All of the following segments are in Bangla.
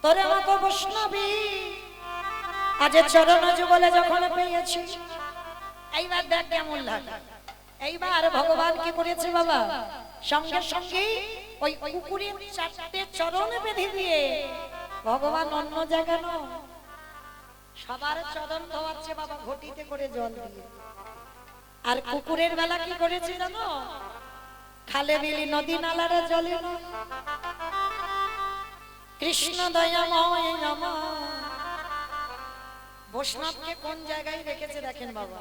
তোরে মতো বৈষ্ণবী আজ চরণ যুগলে যখন পেয়েছি, এইবার দেখ কেমন লাগে। এইবার ভগবান কি করেছে বাবা, সঙ্গে সঙ্গে ওই কুকুরের চারটে চরণ বেঁধে দিয়ে ভগবান অন্য জায়গা নয়, সবার চরণ ধোয়াচ্ছে বাবা ঘটিতে করে জল দিয়ে। আর কুকুরের বেলা কি করেছে জানো, খালে বিলি নদী নালার জলে নয়। কৃষ্ণ দয়াময় আমার বৈষ্ণবকে কোন জায়গায় রেখেছে দেখেন বাবা।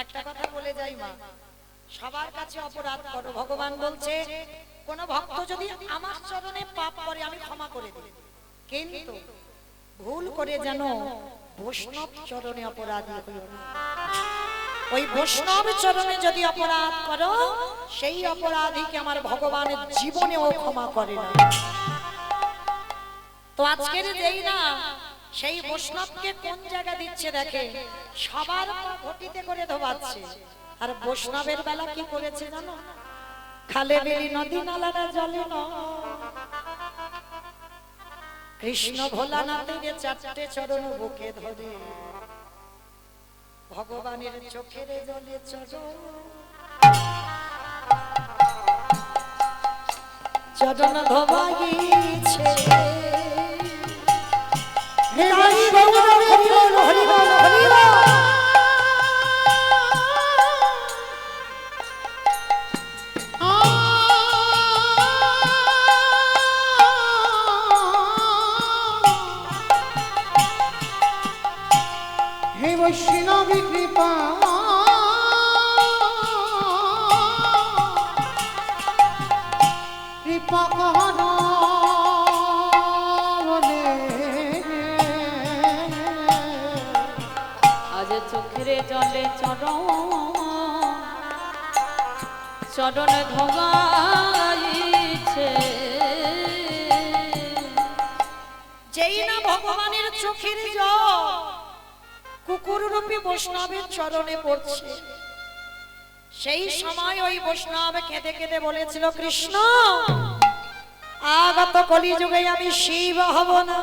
একটা কথা বলে যাই মা, সবার কাছে অপরাধ করো, ভগবান বলছে কোন ভক্ত যদি আমার চরণে পাপ করে আমি ক্ষমা করে দিই, কিন্তু ভুল করে যেন বৈষ্ণব চরণে অপরাধী হইও না। ওই বৈষ্ণব চরণে যদি অপরাধ করো, সেই অপরাধীকে আমার ভগবানের জীবনেও ক্ষমা করে না। তো আজকের যেই না সেই বৈষ্ণবকে কোন জায়গা দিচ্ছে দেখে, সবার ঘটিতে করে ধোবাচ্ছে। আর বৈষ্ণবের বেলা কি করেছে জানো, খালে বেলি নদী নালাটা জলে ন। কৃষ্ণ ভোলানাথের চারটে চরণ বুকে ধরে ভগবানের চোখের জলে চরণ ধোবাইছে। হে বৈষ্ণবী কৃপা কৃপা কহন বলে আজ চোখের জলে চরণ ধোয়াইছে। যেই না ভগবানের চোখের জল কুকুর রূপী বৈষ্ণবের চরণে পড়ছে, সেই সময় ওই বৈষ্ণব কেঁদে কেঁদে বলেছিল, কৃষ্ণ আগত কলিযুগে আমি শিব হব না,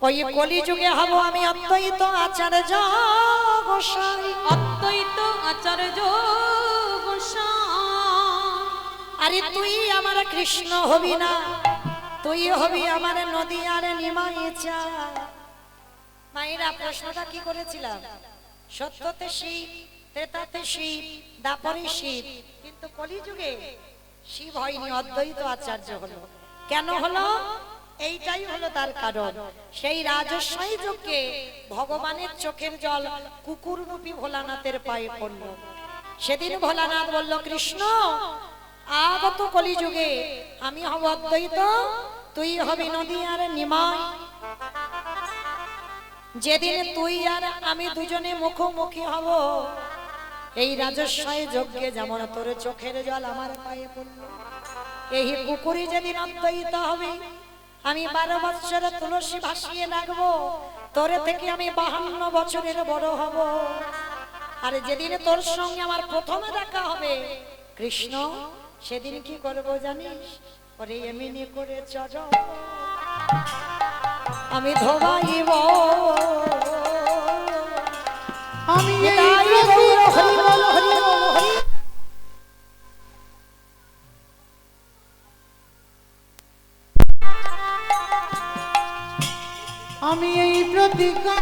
ওই কলিযুগে হব আমি অদ্বৈত আচার্য গোসাই। অদ্বৈত আচার্য গোসাই। আরে তুই আমার কৃষ্ণ হবি না, তুই হবি আমার নদী আর নিমাই চা। মায়েরা প্রশ্নটা কি করেছিলাম, সত্যতে শিব, ত্রেতাতে শিব, দাপরে শিব, কিন্তু কলিযুগে শিব হয়নি, অদ্বৈত আচার্য হলো। কেন হলো? এইটাই হলো তার কারণ, সেই রাজস্বই যুগে ভগবানের চোখের জল কুকুর রূপী ভোলানাথের পায়ে পড়ল। সেদিন ভোলানাথ বলল, কৃষ্ণ আগত কলিযুগে আমি হব অদ্বৈত, তুই হবি নদী আর নিমাই। যেদিন তুই আর আমি দুজনে মুখোমুখি হব, এই রাজস্বই যজ্ঞে যেমন তোর চোখের জল আমার পায়ে পড়ল, এই কুকুরি যেদিন অদ্বৈত হবে, আমি 12 বছরের তুলসী ভাসিয়ে রাখবো, তোরে থেকে আমি 52 বছরের বড় হব। আর যেদিন তোর সঙ্গে আমার প্রথমে দেখা হবে কৃষ্ণ, সেদিন কি করবো জানিস, ওরে এমনি করে চরণ আমি ধোবাইব, আমি আমি এই প্রতিজ্ঞা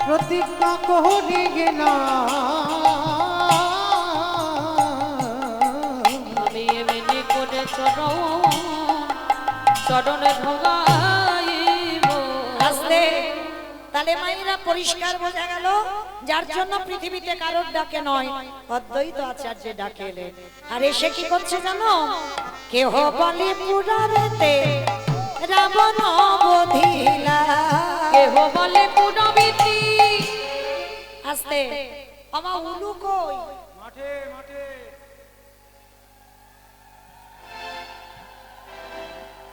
প্রতিজ্ঞা করে গেলাম, আমি এমনি করে চরণ ধোয়াইব। আসলে তাহলে মায়েরা পরিষ্কার বোঝা গেল, যার জন্য পৃথিবীতে কারোর ডাকে নয়, অদ্বৈত আচার্যের ডাকে এলেন। আর এসে কি করছে জানো, কেহ বলে পুরাবেতে রাবণ বধিলা, কেহ বলে পুরবিতি। আস্তে আমা উলু কই, মাঠে মাঠে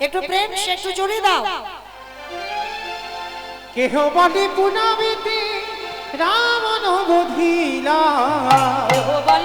একটু প্রেম সে একটু জোরে দাও। কেহ বলে পুনাবিতে রাবণ বধিলা, কেহ বলে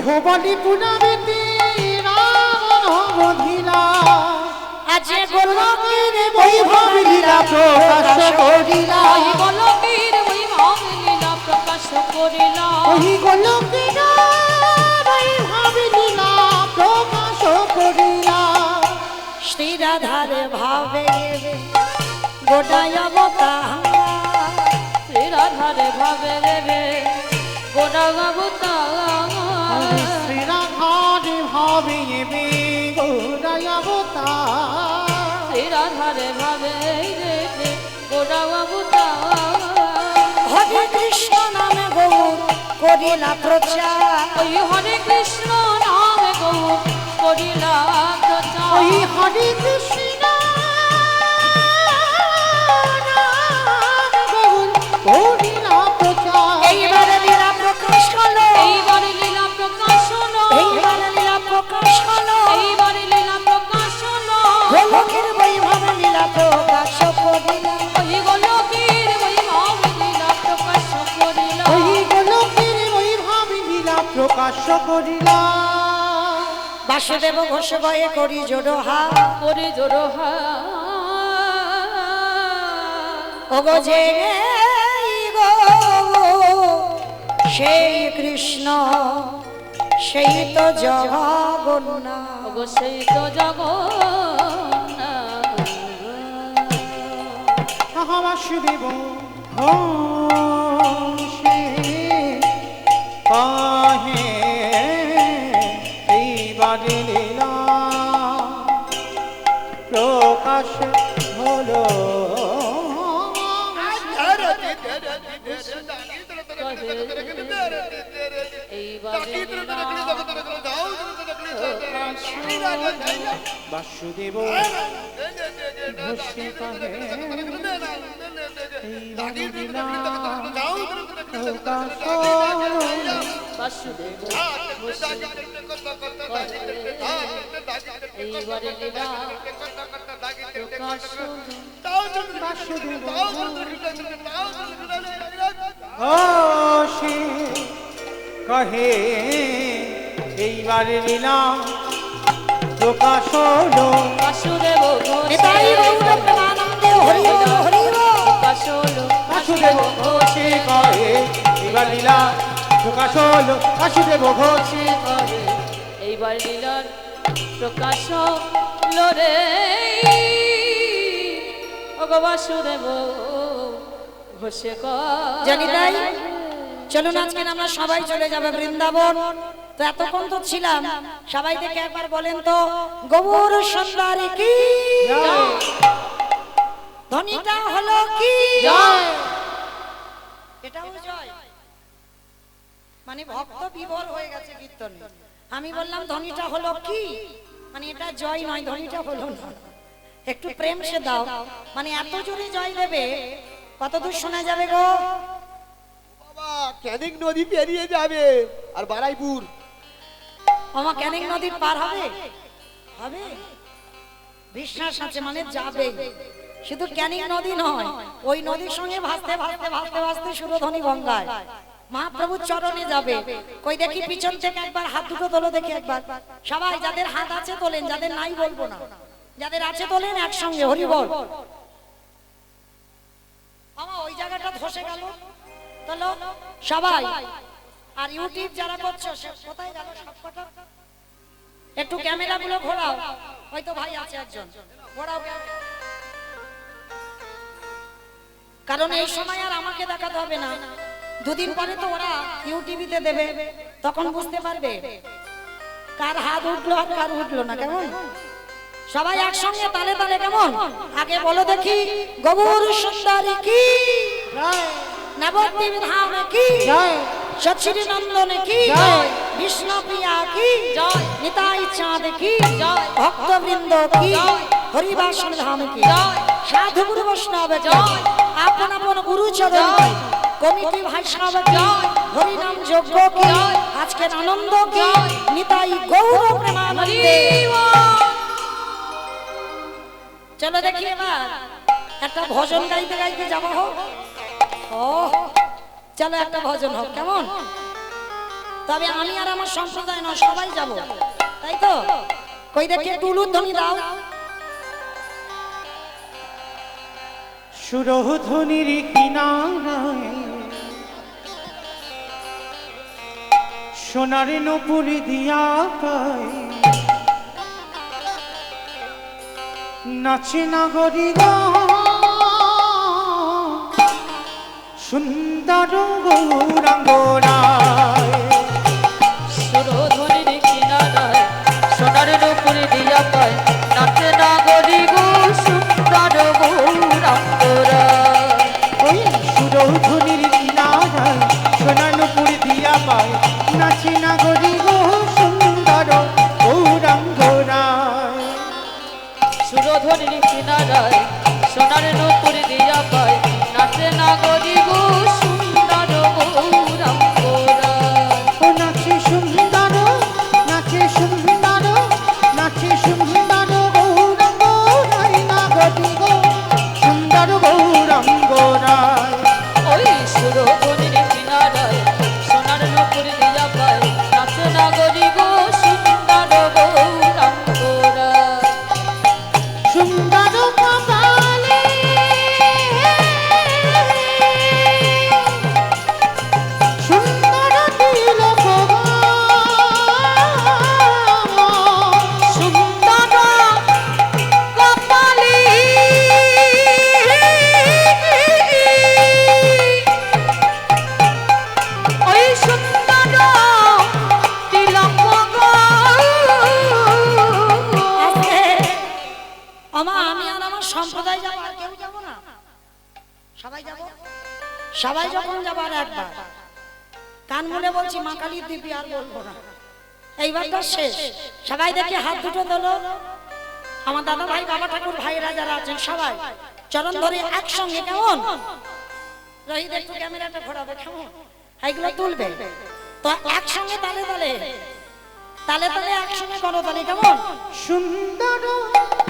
কেহ বলি পুনবিতি রাম অবধিলা আজ গোলকের বৈভব লীলা প্রকাশ করিলা ওই গোলকের বৈভব লীলা প্রকাশ করিলা ওই গোলকের বৈভব লীলা প্রকাশ করিলা শ্রী রাধার ভাবে গোটায় অবতার শ্রী রাধার ভাবে রে গোটা অবতার শ্রী রাধার ভাবে এবে গৌরায় অবতার শ্রী রাধার ভাবে রে গোটা অবতার হরে কৃষ্ণ নামে গৌর করিলা প্রচার ওই হরে কৃষ্ণ নামে গৌর করিলা প্রচার ওই হরে কৃষ্ণ করিলা প্রচার এইবারে লীলা প্রকাশ হলো এইবারে লীলা প্রকাশ হলো এইবারে লীলা প্রকাশ হলো এইবারে লীলা প্রকাশ হলো গোলকের বৈভব লীলা প্রকাশ করিলা ওই গোলকের বৈভব লীলা প্রকাশ করিলা ওই গোলকের বৈভব লীলা প্রকাশ করিলা বাসুদেব ঘোষ গয়ে করি জোড়হা করে জোড়ো ওগো যে গো সেই কৃষ্ণ সেই তো জগন্না অবশ্যই তো জগন্নাথ বাসুদেব ঘোষে কাহে এইবারে লীলা প্রকাশ হলো এইবারে লীলা বাসুদেব ঘোষে কাহে এইবারে লীলা প্রকাশ হলো বাসুদেব এইবারে লীলা প্রকাশ হলো বাসুদেব ঘোষে কহে এইবারে লীলা প্রকাশ হলো বাসুদেব নিতাই গৌর প্রেমানন্দে হরি বল, হরি বল। প্রকাশ হলো বাসুদেব ঘোষে কহে এইবার লীলা প্রকাশ হলো বাসুদেব ঘোষে করে এইবার লীলার প্রকাশ হলো রে ওগো বাসুদেব ঘোষে জানি তাই? চলুন আজকে আমরা সবাই চলে যাবে বৃন্দাবন। তো এতক্ষণ তো ছিলাম, সবাই থেকে একবার বলেন তো গৌর সুন্দরী কি ধ্বনিটা হলো কি জয়। এটাও জয়, মানে ভক্ত বিভোর হয়ে গেছে কীর্তনে। আমি বললাম ধ্বনিটা হলো কি, মানে এটা জয় নয়, ধ্বনিটা হলো না। একটু প্রেম সে দাও, মানে এত জোরে জয় দেবে কত দূর শোনা যাবে গো? বাবা ক্যানিং নদী পেরিয়ে যাবে আর বারাইপুর আমার ক্যানিং নদীর পার হবে হবে বিশ্বাস আছে, মানে যাবে। শুধু ক্যানিং নদী নয়, ওই নদীর সঙ্গে ভাসতে ভাসতে ভাসতে ভাসতে সুরধ্বনি গঙ্গায় মহাপ্রভুর চরণে যাবে। কই দেখি পিছন থেকে একবার হাত দুটো তোলো দেখি একবার। সবাই যাদের হাত আছে তোলেন, যাদের নাই বলবো না, যাদের আছে তোলেন একসঙ্গে হরি বল। আমার ওই জায়গাটা ধসে গেল, তোলো সবাই। আর ইউটিউব যারা করছো সে কোথায় গেল সবকটা? একটু ক্যামেরা গুলো ঘোরাও, হয়তো ভাই আছে একজন, ঘোরাও ক্যামেরা। কারণ এই সময় আর আমাকে দেখাতে হবে না, দুদিন পরে তো ওরা ইউটিউবিতে দেবে, তখন বুঝতে পারবে কার হাত উঠলো আর কার উঠলো না। কেমন সবাই একসঙ্গে তালে তালে, কেমন আগে বলো দেখি গৌর সুন্দরী কি নবদ্বীপ ধাম কি জয় সচ্ছিরি নন্দন কি জয়। বিষ্ণু প্রিয়া কি জয়। নিতাই চাঁদ কি জয়। ভক্তবৃন্দ কি জয়। হরিবাসন ধাম কি জয়। সাধু গুরু বৈষ্ণব কি জয়। আপন আপন গুরু চরণ কি জয়। কমিটি বৈষ্ণব কি জয়। হরিনাম যজ্ঞ কি জয়। আজকের আনন্দ কি জয়। নিতাই গৌর প্রেমানন্দে। চলো দেখি এবার একটা ভজন গাইতে গাইতে যাবো হোক। ও চলো একটা ভজন হোক, কেমন তবে আমি আর আমার সম্প্রদায় নয়, সবাই যাব, তাই তো? কই দেখি একটু উলুধ্বনি দাও। সুরধ্বনির কিনারায় সোনার নূপুর দিয়া পায় নাচে নাগরী গো সুন্দর গৌরাঙ্গরায়। সুরধ্বনির কিনারায় সোনার নূপুর দিয়া পায় নাচে নাগরী গো সুন্দর গৌরাঙ্গরায়। ওই সুরধ্বনির কিনারায় সোনার নূপুর দিয়া পায় নাচে নাগরী গো সুন্দর গৌরাঙ্গরায়। সুরধ্বনির কিনারায় সোনার নূপুর দিয়া পায় নাচে নাগরী গো সুন্দর গৌরাঙ্গরায়। ও নাচে সুন্দর নাচে সুন্দর নাচে সুন্দর গৌরাঙ্গরায় নাগরী গো সুন্দর গৌরাঙ্গরায়। ওই সুরধ্বনির কিনারায় সোনার নূপুর দিয়া পায় নাচে নাগরী গো সুন্দর গৌরাঙ্গরায়। সুন্দর কপালে সুন্দর তিলক সুন্দর কপালে ওই সুন্দর তিলক আজকে আমি আর আমার সম্প্রদায় যাব, আর কেউ যাব না, সবাই যাব। সবাই যখন যাবো আর একবার কান মুলে বলছি মা কালীর দিবি, আর বলবো না, এইবারটা শেষ। সবাই দেখি হাত দুটো তোলো, আমার দাদা ভাই বাবা ঠাকুর ভাইরা যারা আছেন সবাই চরণ ধরে একসঙ্গে, কেমন? রোহিত একটু ক্যামেরাটা ঘোরাবে, কেমন? এইগুলো তুলবে তো একসঙ্গে তালে তালে তালে তালে একসঙ্গে করো তালে, কেমন? সুন্দর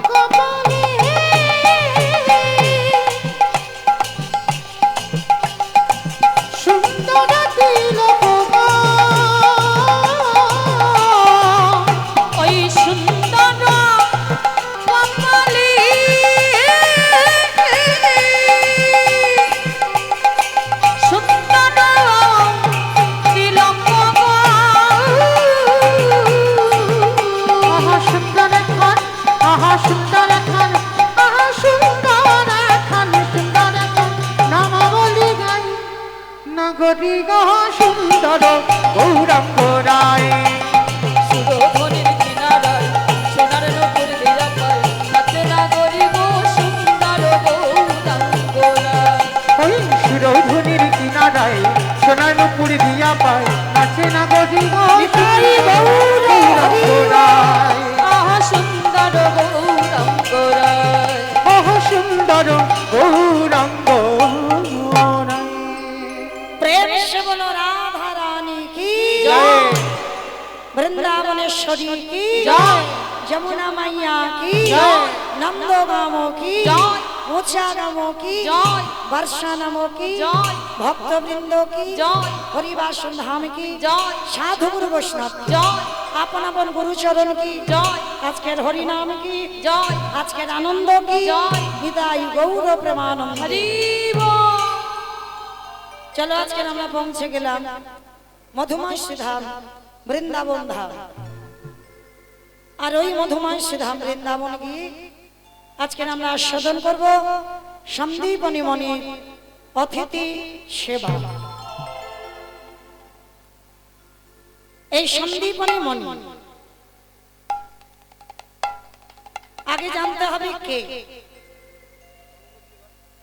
কপালে সুন্দর তিলক ওই সুন্দর কপালে সুন্দর তিলক আহা সুন্দর খান আহা সুন্দর খান আহা সুন্দর খান সুন্দর খান নামাবলি গাই নাগরী গো সুন্দর গৌরাঙ্গরায়। সুরধ্বনির কিনারায় সোনার নূপুর দিয়া পায় নাচে নাগরী গো সুন্দর গৌরাঙ্গরায়। ওই সুরধ্বনির কিনারায় সোনার নূপুর দিয়া পায় নাচে নাগরী গো গৌরাঙ্গরায়। আহা সুন্দর গৌরাঙ্গরায়। ওহ সুন্দর গৌরাঙ্গরায়। প্রেম সে বলো রাধা রানী কি জয়। বৃন্দাবনেশ্বরী কি জয়। যমুনা মাইয়া কি জয়। নন্দগাম কি জয়। মোচাগাম কি জয়। বর্ষানাম কি জয়। ভক্তবৃন্দ কি জয়। হরিবাসন ধাম কি জয়। সাধু গুরু বৈষ্ণব কি জয়। আপন আপন গুরুচরণ কি জয়। আজকের হরিনাম কি জয়। আজকের আনন্দ কি জয়। বিদায় গৌর প্রেমানন্দ। হরি বল। চলো আজকে আমরা পৌঁছে গেলাম মধুময় শ্রীধাম বৃন্দাবন ধাম। আর ওই মধুময় শ্রীধাম বৃন্দাবন গিয়ে আজকে আমরা আস্বাদন করব সন্দীপনী মণির অতিথি সেবা। এই সন্দীপনী মণি আগে জানতে হবে কে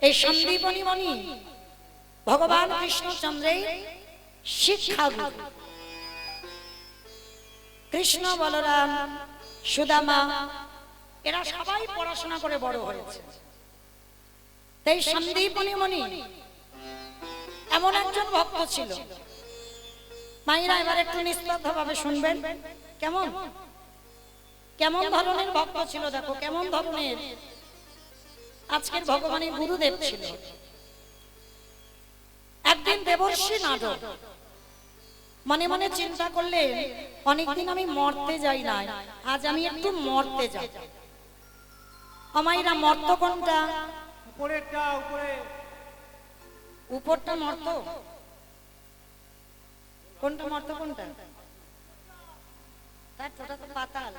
এই সন্দীপনী মণি। ভগবান কৃষ্ণচন্দ্রের শিক্ষাগুরু। কৃষ্ণ বলরাম সুদামা এরা সবাই পড়াশোনা করে বড় হয়েছে। তাই সন্দীপনী মণি এমন একজন ভক্ত ছিল। মায়েরা এবার একটু নিস্তব্ধ ভাবে শুনবেন। কেমন কেমন ধরনের ভক্ত ছিল, দেখো কেমন ধরনের আজকের ভগবানের গুরুদেব ছিল। একদিন দেবর্ষি নারদ মনে মনে চিন্তা করলেন অনেকদিন আমি মরতে যাই না, আজ আমি একটু মরতে যাই। আমাইরা মর্ত কোনটা? উপরেরটা উপরে। উপরটা মর্ত, কোনটা মর্ত কোনটা? তার ওটা তো পাতাল।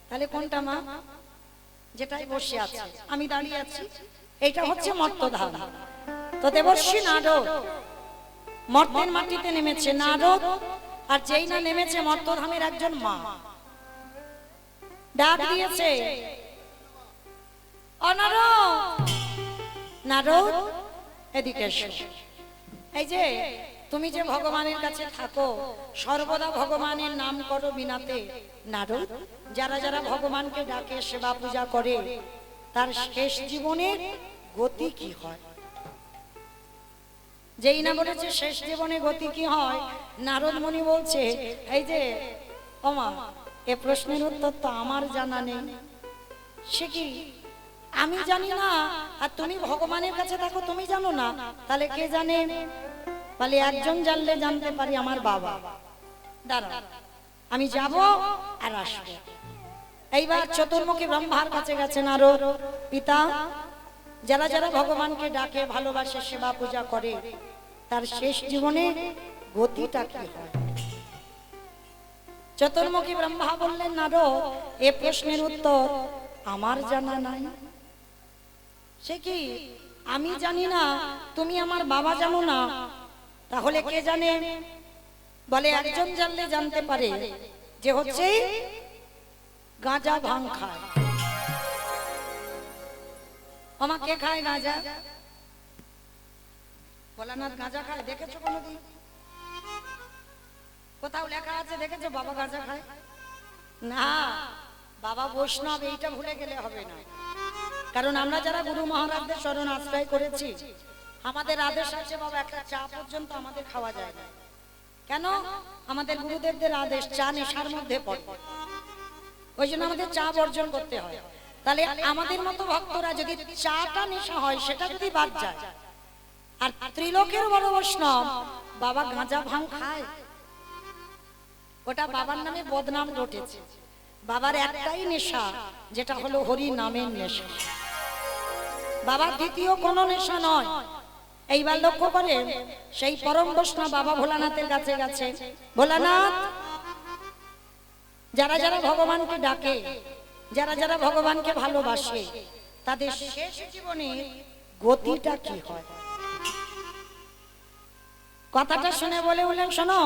তাহলে কোনটা মা? যেটাই বসে আছে, আমি দাঁড়িয়ে আছি, এটা হচ্ছে মর্তধাম। তো দেবর্ষী নারদ মর্তের মাটিতে নেমেছে। নারদ আর যেই না নেমেছে মর্তধামের একজন মা ডাক দিয়েছে, অনারদ, নারদ এদিকে এসো। এই যে তুমি যে ভগবানের কাছে থাকো, সর্বদা ভগবানের নাম করো বিনাতে, নারদ যারা যারা ভগবানকে ডাকে, সেবা পূজা করে, তার শেষ জীবনের গতি কি হয়? যেই না বলেছে শেষ জীবনে গতি কি হয়, নারদ মুনি বলছে, এই যে ওমা, এ প্রশ্নের উত্তর তো আমার জানা নেই। সে কি আমি জানি না, আর তুমি ভগবানের কাছে থাকো তুমি জানো না, তাহলে কে জানে? বলে একজন জানলে জানতে পারি, আমার বাবা। দাঁড়া, আমি যাব আর আসবো। এইবার চতুর্মুখী ব্রহ্মার কাছে গেছে নারদ, পিতা যারা যারা ভগবানকে ডাকে, ভালোবাসে, সেবা পূজা করে, তার শেষ জীবনে গতিটা কি হয়? চতুর্মুখী ব্রহ্মা বললেন, নারদ এ প্রশ্নের উত্তর আমার জানা নাই। সে কি আমি জানি না, তুমি আমার বাবা জানো না, তাহলে কে জানে? বলে একজন জানলে জানতে পারে, যে হচ্ছে গাঁজা ভাং খায়। আমাকে খায় গাঁজা? ভোলানাথ গাঁজা খায় দেখেছো কোনোদিন? কোথাও লেখা আছে দেখেছো বাবা গাঁজা খায়? না, বাবা বৈষ্ণব, এইটা ভুলে গেলে হবে না। কারণ আমরা যারা গুরু মহারাজদের শরণ আশ্রয় করেছি, আমাদের আদেশ আছে বাবা একটা চা পর্যন্ত আমাদের খাওয়া যায় না। কেন? আমাদের গুরুদেবদের আদেশ, চা নেশার মধ্যে পড়ে, ওই জন্য আমাদের চা বর্জন করতে হয়। তাহলে আমাদের মতো ভক্তরা যদি চাটা নেশা হয়, সেটা যদি বাদ যায়, আর ত্রিলোকের বড় বৈষ্ণব বাবা গাঁজা ভাং খায়, ওটা বাবার নামে বদনাম ঘটেছে। বাবার একটাই নেশা, যেটা হলো হরি নামের নেশা। বাবার দ্বিতীয় কোনো নেশা নয়। এইবার লক্ষ্য করে সেই পরম বৈষ্ণব বাবা ভোলানাথের কাছে গেছে। ভোলানাথ যারা যারা ভগবানকে ডাকে, যারা যারা ভগবানকে ভালোবাসে, তাদের শেষ জীবনে গতিটা কি হয়? কথাটা শুনে বলে বললেন, শোনো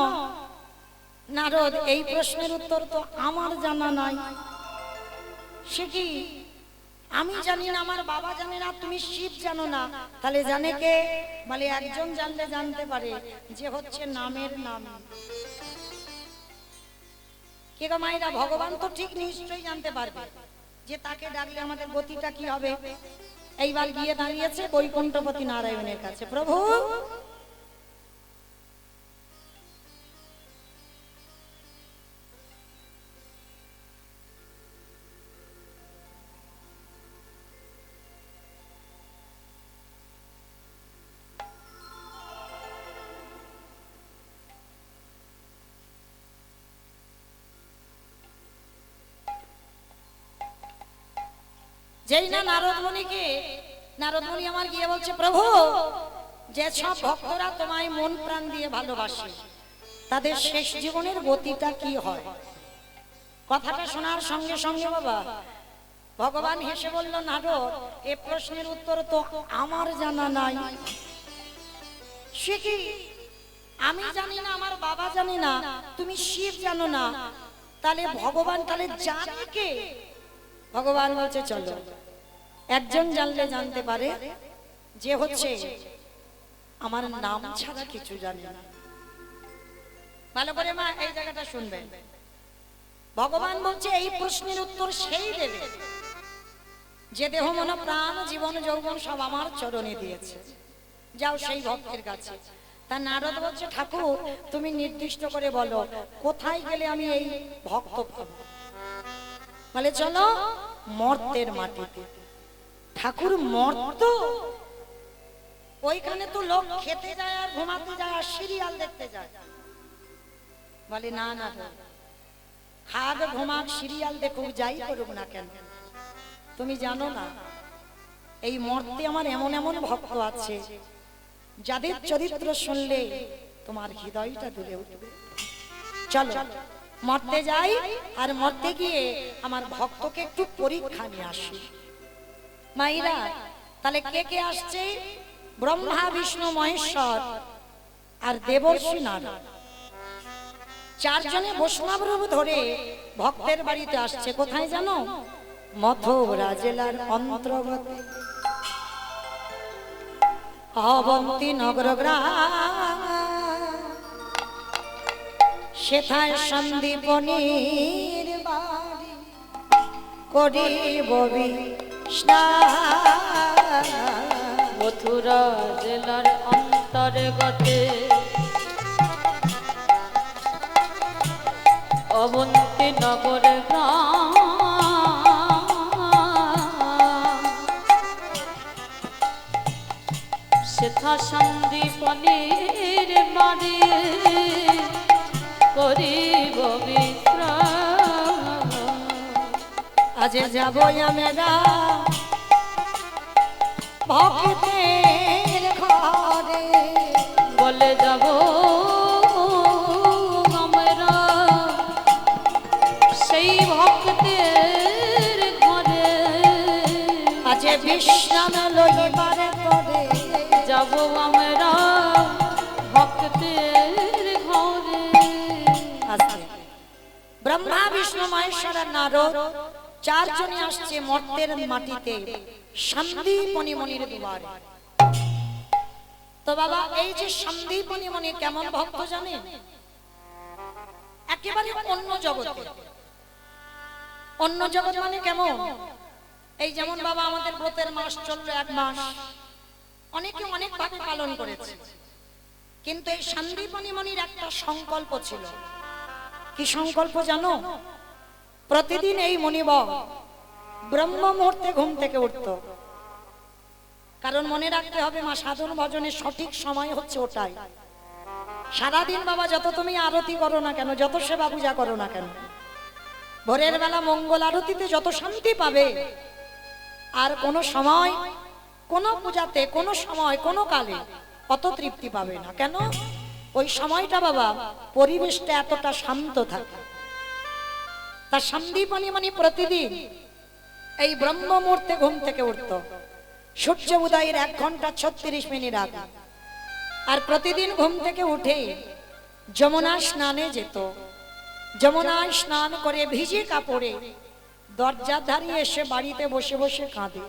নারদ, এই প্রশ্নের উত্তর তো আমার জানা নাই। সে কি আমি জানি না, আমার বাবা জানে না, তুমি শিব জানো না, তাহলে জানে কে? বলে একজন জানলে জানতে পারে, যে হচ্ছে নামের নাম। কে গো মায়েরা, ভগবান তো ঠিক নিশ্চয়ই জানতে পারবে যে তাকে ডাকলে আমাদের গতিটা কি হবে। এইবার গিয়ে দাঁড়িয়েছে বৈকুণ্ঠপতি নারায়ণের কাছে, প্রভু যেই না নারদ মুনি আমার গিয়ে বলছে, প্রভু যে সব ভক্তরা তোমায় মন প্রাণ দিয়ে ভালোবাসে, তাদের শেষ জীবনের গতিটা কি হয়? কথাটা শোনার সঙ্গে সঙ্গে বাবা ভগবান হেসে বলল, নারদ এ প্রশ্নের উত্তর তো আমার জানা নাই। সে কি আমি জানি না, আমার বাবা জানে না, তুমি শিব জানো না, তাহলে ভগবান তাহলে জানে কে? ভগবান বলছে, চলো একজন জানলে জানতে পারে, যে হচ্ছে আমার নাম ছাড়া কিছু জানে না। ভালো করে মা এই জায়গাটা শুনবেন। ভগবান বলছে এই প্রশ্নের উত্তর সেই দেবে যে দেহ মন প্রাণ জীবন যৌবন সব আমার চরণে দিয়েছে। যাও সেই ভক্তের কাছে। তা নারদ বলছে, ঠাকুর তুমি নির্দিষ্ট করে বলো কোথায় গেলে আমি এই ভক্ত পাবো? বলে চলো মর্তের মাটিতে। ঠাকুর মর্ত? ওইখানে তো লোক খেতে যায় আর ঘুমাতে যায় আর সিরিয়াল দেখতে যায়, বলে না না খাগ ঘুমাক সিরিয়াল দেখুক যাই করুক না কেন, তুমি জানো না এই মর্তে আমার এমন এমন ভক্ত আছে যাদের চরিত্র শুনলে তোমার হৃদয়টা দুলে উঠবে। চলো মর্তে যাই, আর মর্তে গিয়ে আমার ভক্তকে একটু পরীক্ষা নিয়ে আসি। মাইরা তাহলে কে কে আসছে? ব্রহ্মা বিষ্ণু মহেশ্বর আর দেবর্ষি নারদ, চারজনে বৈষ্ণব রূপ ধরে ভক্তের বাড়িতে আসছে। কোথায় জানো? মথুরা জেলার অন্তর্গত অবন্তী নগর গ্রাম, সেথায় সন্দীপনীর বাড়ি করিব স্নান। মথুরা জেলার অন্তর্গতে অবন্তী নগর গ্রাম, সেথা সন্দীপনীর বাড়ি করিব বিশ্রাম। আজ যাব আমরা ভক্তের ঘরে, বলে যাব আমরা সেই ভক্তের ঘরে। আজ বিশ্রাম লইবার পরে যাব আমরা ভক্তের ঘরে। আসছে ব্রহ্মা বিষ্ণু মহেশ্বর আর নারদ, চারজনে আসছে মর্তের মাটিতে সন্দীপনী মণির দুয়ারে। তো বাবা এই যে সন্দীপনী মণি কেমন ভক্ত জানেন? একেবারে অন্য জগতে। অন্য জগৎ মানে কেমন? এই যেমন বাবা আমাদের ব্রতের মাস চললো 1 মাস, অনেকে অনেক ভাবে পালন করেছে, কিন্তু এই সন্দীপনী মণির একটা সংকল্প ছিল। কি সংকল্প জানো? প্রতিদিন এই মণিবর ব্রহ্ম মুহূর্তে ঘুম থেকে উঠত। কারণ মনে রাখতে হবে মা সাধন ভজনের সঠিক সময় হচ্ছে ওটাই। সারাদিন বাবা যত তুমি আরতি করো না কেন, যত সেবা পূজা করো না কেন, ভোরের বেলা মঙ্গল আরতিতে যত শান্তি পাবে, আর কোন সময় কোন পূজাতে কোন সময় কোন কালে অত তৃপ্তি পাবে না। কেন? ওই সময়টা বাবা পরিবেশটা এতটা শান্ত থাকে। তার সন্দীপনী মানে প্রতিদিন এই ব্রহ্ম মুহূর্তে ঘুম থেকে উঠত, সূর্য উদয়ের 1 ঘন্টা 36 মিনিট আগে। আর প্রতিদিন ঘুম থেকে উঠে যমুনা স্নানে যেত। যমুনায় স্নান করে ভিজে কাপড়ে দরজার ধারে এসে বাড়িতে বসে বসে কাঁদে।